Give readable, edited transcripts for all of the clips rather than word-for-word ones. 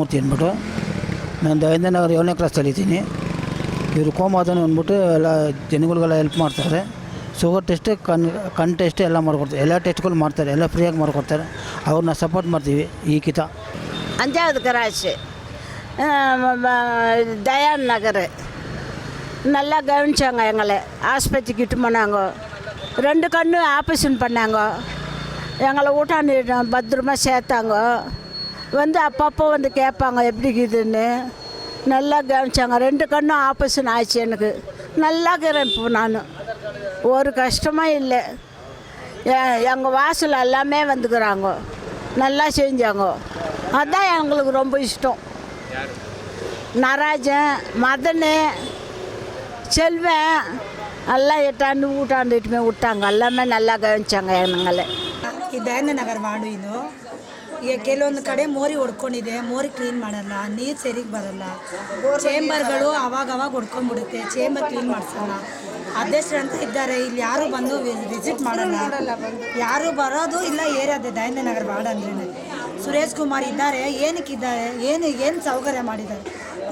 ಮೂರ್ತಿ ಅಂದ್ಬಿಟ್ಟು. ನಾನು ದಯಾನಂದನಗರ 7ನೇ ಕ್ಲಾಸಲ್ಲಿ ಇದ್ದೀನಿ. ಇವರು ಕೋಮಾದನು ಅಂದ್ಬಿಟ್ಟು ಎಲ್ಲ ಜನಗಳಿಗೆಲ್ಲ ಹೆಲ್ಪ್ ಮಾಡ್ತಾರೆ. ಶುಗರ್ ಟೆಸ್ಟ್, ಕಣ್ ಟೆಸ್ಟ್ ಎಲ್ಲ ಮಾಡ್ಕೊಡ್ತಾರೆ. ಎಲ್ಲ ಟೆಸ್ಟ್ಗಳು ಮಾಡ್ತಾರೆ, ಎಲ್ಲ ಫ್ರೀಯಾಗಿ ಮಾಡ್ಕೊಡ್ತಾರೆ. ಅವ್ರನ್ನ ಸಪೋರ್ಟ್ ಮಾಡ್ತೀವಿ. ಈ ಕಿತ 5வது கிராஸு தயான் நகர். நல்லா கவனிச்சாங்க எங்களை. ஆஸ்பத்திரிக்கு இட்டு போனாங்க. 2 கண்ணு ஆப்ரேஷன் பண்ணாங்க. எங்களை ஊட்டாண்டு பத்திரமா சேர்த்தாங்க. வந்து அப்பப்போ வந்து கேட்பாங்க எப்படி இருக்குதுன்னு. நல்லா கவனிச்சாங்க. 2 கண்ணும் ஆப்ரேஷன் ஆச்சு எனக்கு. நல்லா இருக்கிறேன் இப்போ. நான் ஒரு கஷ்டமாக இல்லை. எங்கள் வாசல் எல்லாமே வந்துக்கிறாங்க. நல்லா செஞ்சாங்க. அதுதான் எங்களுக்கு ரொம்ப இஷ்டம். நடராஜன், மதன், செல்வன் எல்லாம் 8 ஆண்டு ஊட்டாண்டு இட்டுமே விட்டாங்க. எல்லாமே நல்லா கவனிச்சாங்க எங்களை. ಈ ದಯಾನಂದನಗರ ವಾರ್ಡು ಇದು. ಈಗ ಕೆಲವೊಂದು ಕಡೆ ಮೋರಿ ಹೊಡ್ಕೊಂಡಿದೆ, ಮೋರಿ ಕ್ಲೀನ್ ಮಾಡಲ್ಲ, ನೀರು ಸರಿಗೆ ಬರಲ್ಲ, ಚೇಂಬರ್ಗಳು ಅವಾಗವಾಗ ಹೊಡ್ಕೊಂಡ್ಬಿಡುತ್ತೆ, ಚೇಂಬರ್ ಕ್ಲೀನ್ ಮಾಡಿಸಲ್ಲ. ಅಧ್ಯಕ್ಷರು ಅಂತ ಇದ್ದಾರೆ, ಇಲ್ಲಿ ಯಾರು ಬಂದು ವಿಸಿಟ್ ಮಾಡಲ್ಲ, ಯಾರು ಬರೋದು ಇಲ್ಲ ಏರಿಯಾದ ದಯಾನಂದನಗರ ವಾರ್ಡ್ ಅಂದ್ರೆ. ಸುರೇಶ್ ಕುಮಾರ್ ಇದ್ದಾರೆ, ಏನಕ್ಕಿದ್ದಾರೆ, ಏನು ಸೌಕರ್ಯ ಮಾಡಿದ್ದಾರೆ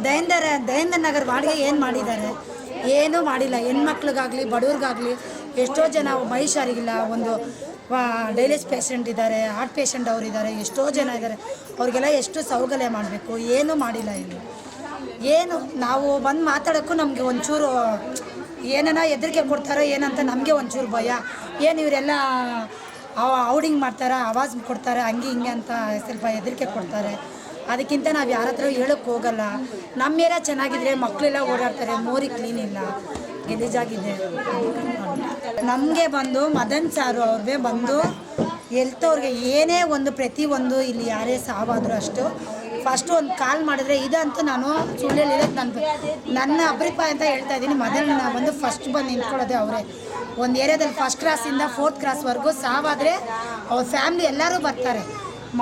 ದಯಾನಂದನಗರ ವಾರ್ಡ್ಗೆ ಏನು ಮಾಡಿದ್ದಾರೆ? ಏನೂ ಮಾಡಿಲ್ಲ. ಹೆಣ್ಮಕ್ಳಿಗಾಗಲಿ ಬಡವ್ರಿಗಾಗಲಿ ಎಷ್ಟೋ ಜನ ಮಹಿಷಾರಿಗಿಲ್ಲ, ಒಂದು ಡೈಲಿಸ್ ಪೇಷಂಟ್ ಇದ್ದಾರೆ, ಹಾರ್ಟ್ ಪೇಷಂಟ್ ಅವ್ರು ಇದ್ದಾರೆ, ಎಷ್ಟೋ ಜನ ಇದ್ದಾರೆ. ಅವ್ರಿಗೆಲ್ಲ ಎಷ್ಟು ಸೌಕರ್ಯ ಮಾಡಬೇಕು, ಏನೂ ಮಾಡಿಲ್ಲ ಇಲ್ಲಿ. ಏನು ನಾವು ಬಂದು ಮಾತಾಡೋಕ್ಕೂ ನಮಗೆ ಒಂಚೂರು ಏನನ್ನ ಹೆದರಿಕೆ ಕೊಡ್ತಾರೋ ಏನಂತ ನಮಗೆ ಒಂಚೂರು ಭಯ. ಏನು ಇವರೆಲ್ಲ ಔಡಿಂಗ್ ಮಾಡ್ತಾರೆ, ಆವಾಜ್ ಕೊಡ್ತಾರೆ, ಹಂಗೆ ಹಿಂಗೆ ಅಂತ ಸ್ವಲ್ಪ ಹೆದರಿಕೆ ಕೊಡ್ತಾರೆ. ಅದಕ್ಕಿಂತ ನಾವು ಯಾರ ಹತ್ರ ಹೇಳೋಕ್ಕೆ ಹೋಗಲ್ಲ. ನಮ್ಮ ಏರಿಯಾ ಚೆನ್ನಾಗಿದ್ರೆ ಮಕ್ಕಳೆಲ್ಲ ಓಡಾಡ್ತಾರೆ. ಮೋರಿ ಕ್ಲೀನ್ ಇಲ್ಲ, ಗಲೀಜಾಗಿದೆ. ನಮಗೆ ಬಂದು ಮದನ್ ಸಾರು ಅವ್ರಿಗೆ ಬಂದು ಹೆಲ್ತವ್ರಿಗೆ ಏನೇ ಒಂದು ಪ್ರತಿಯೊಂದು ಇಲ್ಲಿ ಯಾರೇ ಸಾವಾದರೂ ಅಷ್ಟು ಫಸ್ಟು ಒಂದು ಕಾಲ್ ಮಾಡಿದ್ರೆ ಇದಂತೂ ನಾನು ಸುಳ್ಳು ಹೇಳಿರೋದು ನನ್ನ ಅಭಿಪ್ರಾಯ ಅಂತ ಹೇಳ್ತಾ ಇದ್ದೀನಿ. ಮದನ್ ಬಂದು ಫಸ್ಟ್ ಬಂದು ನಿಂತ್ಕೊಳ್ಳೋದೆ ಅವರೇ. ಒಂದು ಏರಿಯಾದಲ್ಲಿ ಫಸ್ಟ್ ಕ್ರಾಸಿಂದ 4th ಕ್ರಾಸ್ವರೆಗೂ ಸಾವಾದರೆ ಅವ್ರ ಫ್ಯಾಮ್ಲಿ ಎಲ್ಲರೂ ಬರ್ತಾರೆ.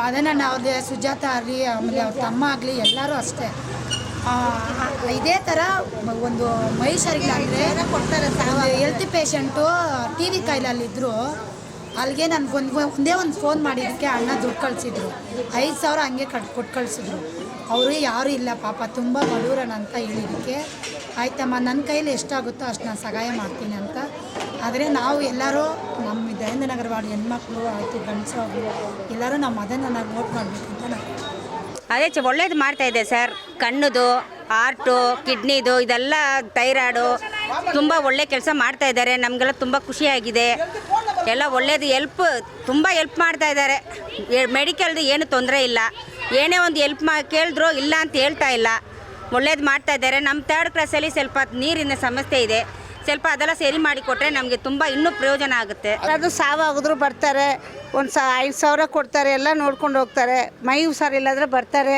ಮದನಣ್ಣ ಅವ್ರದ್ದೇ, ಸುಜಾತ ಆಗಲಿ, ಆಮೇಲೆ ಅವ್ರ ತಮ್ಮ ಆಗಲಿ, ಎಲ್ಲರೂ ಅಷ್ಟೇ. ಇದೇ ಥರ ಒಂದು ಮಹಿಷರಿಗೆ ಅಂದರೆ ಕೊಡ್ತಾರೆ. ಹೆಲ್ತ್ ಪೇಷಂಟು ಟಿ ವಿ ಕಾಯಿಲಲ್ಲಿದ್ದರು. ಅಲ್ಲಿಗೆ ನನಗೆ ಒಂದೇ ಒಂದು ಫೋನ್ ಮಾಡಿದ್ದಕ್ಕೆ ಅಣ್ಣ ದುಡ್ಡು ಕಳಿಸಿದ್ರು. 5,000 ಹಂಗೆ ಕೊಟ್ಟು ಕಳಿಸಿದ್ರು. ಅವರು ಯಾರೂ ಇಲ್ಲ ಪಾಪ, ತುಂಬ ಬಡವ್ರಣ್ಣ ಅಂತ ಹೇಳಿದ್ದಕ್ಕೆ ಆಯ್ತಮ್ಮ ನನ್ನ ಕೈಲಿ ಎಷ್ಟಾಗುತ್ತೋ ಅಷ್ಟು ನಾನು ಸಹಾಯ ಮಾಡ್ತೀನಿ ಅಂತ. ಆದರೆ ನಾವು ಎಲ್ಲರೂ ನಮ್ಮ ದಯಾನಂದನಗರ ವಾರ್ಡ್ ಹೆಣ್ಮಕ್ಳು ಆಯಿತು, ಗಂಡಸರು ಎಲ್ಲರೂ ನಮ್ಮ ಮದನನ್ನ ವೋಟ್ ಮಾಡಬೇಕು ಅಂತ ನಾವು. ಅದೇ ಒಳ್ಳೇದು ಮಾಡ್ತಾಯಿದೆ ಸರ್. ಕಣ್ಣುದು, ಹಾರ್ಟು, ಕಿಡ್ನಿದು, ಇದೆಲ್ಲ ಥೈರಾಯ್ಡು ತುಂಬ ಒಳ್ಳೆ ಕೆಲಸ ಮಾಡ್ತಾಯಿದ್ದಾರೆ. ನಮಗೆಲ್ಲ ತುಂಬ ಖುಷಿಯಾಗಿದೆ. ಎಲ್ಲ ಒಳ್ಳೇದು ತುಂಬ ಹೆಲ್ಪ್ ಮಾಡ್ತಾಯಿದ್ದಾರೆ. ಮೆಡಿಕಲ್ದು ಏನು ತೊಂದರೆ ಇಲ್ಲ. ಏನೇ ಒಂದು ಹೆಲ್ಪ್ ಕೇಳಿದ್ರು ಇಲ್ಲ ಅಂತ ಹೇಳ್ತಾ ಇಲ್ಲ. ಒಳ್ಳೇದು ಮಾಡ್ತಾಯಿದ್ದಾರೆ. ನಮ್ಮ 3rd ಕ್ಲಾಸಲ್ಲಿ ಸ್ವಲ್ಪ ನೀರಿನ ಸಮಸ್ಯೆ ಇದೆ. ಸ್ವಲ್ಪ ಅದೆಲ್ಲ ಸರಿ ಮಾಡಿಕೊಟ್ರೆ ನಮಗೆ ತುಂಬ ಇನ್ನೂ ಪ್ರಯೋಜನ ಆಗುತ್ತೆ. ಅದು ಸಾವಾಗಿದ್ರು ಬರ್ತಾರೆ, ಒಂದು 5,000 ಕೊಡ್ತಾರೆ, ಎಲ್ಲ ನೋಡ್ಕೊಂಡು ಹೋಗ್ತಾರೆ. ಮೈ ಹುಷಾರಿಲ್ಲಾದ್ರೆ ಬರ್ತಾರೆ,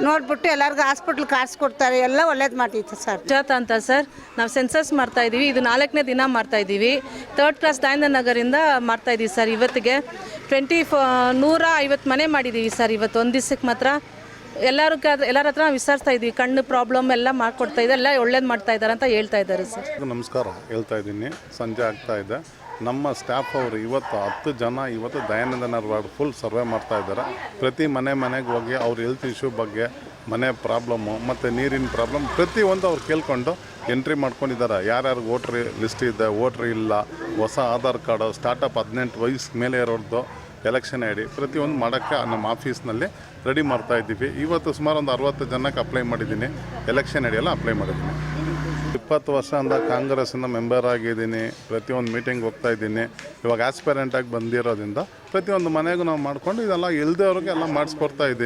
ನೋಡ್ಬಿಟ್ಟು ಎಲ್ಲರಿಗೂ ಹಾಸ್ಪಿಟ್ಲ್ ಕೊಡ್ತಾರೆ. ಎಲ್ಲ ಒಳ್ಳೇದು ಮಾಡ್ತಿತ್ತು ಸರ್. ಸುಜಾತ ಅಂತ ಸರ್. ನಾವು ಸೆನ್ಸಸ್ ಮಾಡ್ತಾಯಿದ್ದೀವಿ. ಇದು 4ನೇ ದಿನ ಮಾಡ್ತಾಯಿದ್ದೀವಿ. 3rd ಕ್ಲಾಸ್ ದಯಾನಂದನಗರಿಂದ ಮಾಡ್ತಾಯಿದ್ದೀವಿ ಸರ್. ಇವತ್ತಿಗೆ 150 ಮನೆ ಮಾಡಿದ್ದೀವಿ ಸರ್. ಇವತ್ತು ಒಂದು ದಿವಸಕ್ಕೆ ಮಾತ್ರ ಎಲ್ಲರ ಹತ್ರ ವಿಚಾರಿಸ್ತಾ ಇದ್ದೀವಿ. ಕಣ್ಣು ಪ್ರಾಬ್ಲಮ್ ಎಲ್ಲ ಮಾಡಿಕೊಡ್ತಾ ಇದ್ದಾರೆ. ಎಲ್ಲ ಒಳ್ಳೇದು ಮಾಡ್ತಾ ಇದ್ದಾರೆ ಅಂತ ಹೇಳ್ತಾ ಇದ್ದಾರೆ ಸರ್. ನಮಸ್ಕಾರ ಹೇಳ್ತಾ ಇದ್ದೀನಿ. ಸಂಜೆ ಆಗ್ತಾ ಇದೆ. ನಮ್ಮ ಸ್ಟಾಫ್ ಅವರು ಇವತ್ತು 10 ಜನ ಇವತ್ತು ದಯಾನಂದನಗರ ವಾರ್ಡ್ ಫುಲ್ ಸರ್ವೆ ಮಾಡ್ತಾ ಇದ್ದಾರೆ. ಪ್ರತಿ ಮನೆಗೆ ಹೋಗಿ ಅವ್ರ ಹೆಲ್ತ್ ಇಶ್ಯೂ ಬಗ್ಗೆ, ಮನೆ ಪ್ರಾಬ್ಲಮ್ಮು ಮತ್ತು ನೀರಿನ ಪ್ರಾಬ್ಲಮ್ ಪ್ರತಿಯೊಂದು ಅವ್ರು ಕೇಳ್ಕೊಂಡು ಎಂಟ್ರಿ ಮಾಡ್ಕೊಂಡಿದ್ದಾರೆ. ಯಾರ್ಯಾರು ವೋಟ್ರ್ ಲಿಸ್ಟ್ ಇದೆ, ವೋಟ್ರ್ ಇಲ್ಲ, ಹೊಸ ಆಧಾರ್ ಕಾರ್ಡು, ಸ್ಟಾರ್ಟಪ್ 18 ವಯಸ್ಸು ಮೇಲೆ ಇರೋದು, ಎಲೆಕ್ಷನ್ ಐಡಿ ಪ್ರತಿಯೊಂದು ಮಾಡೋಕ್ಕೆ ನಮ್ಮ ಆಫೀಸ್ನಲ್ಲಿ ರೆಡಿ ಮಾಡ್ತಾಯಿದ್ದೀವಿ. ಇವತ್ತು ಸುಮಾರು ಒಂದು 60 ಜನಕ್ಕೆ ಅಪ್ಲೈ ಮಾಡಿದ್ದೀನಿ. ಎಲೆಕ್ಷನ್ ಐಡಿ ಎಲ್ಲ ಅಪ್ಲೈ ಮಾಡಿದ್ದೀನಿ. 20 ವರ್ಷದಿಂದ ಕಾಂಗ್ರೆಸ್ಸಿಂದ ಮೆಂಬರ್ ಆಗಿದ್ದೀನಿ. ಪ್ರತಿಯೊಂದು ಮೀಟಿಂಗ್ ಹೋಗ್ತಾ ಇದ್ದೀನಿ. ಇವಾಗ ಆಸ್ಪೈರೆಂಟಾಗಿ ಬಂದಿರೋದ್ರಿಂದ ಪ್ರತಿಯೊಂದು ಮನೆಗೂ ನಾವು ಮಾಡ್ಕೊಂಡು ಇದೆಲ್ಲ ಇಲ್ದವ್ರಿಗೆ ಎಲ್ಲ ಮಾಡಿಸ್ಕೊಡ್ತಾ ಇದ್ದೀನಿ.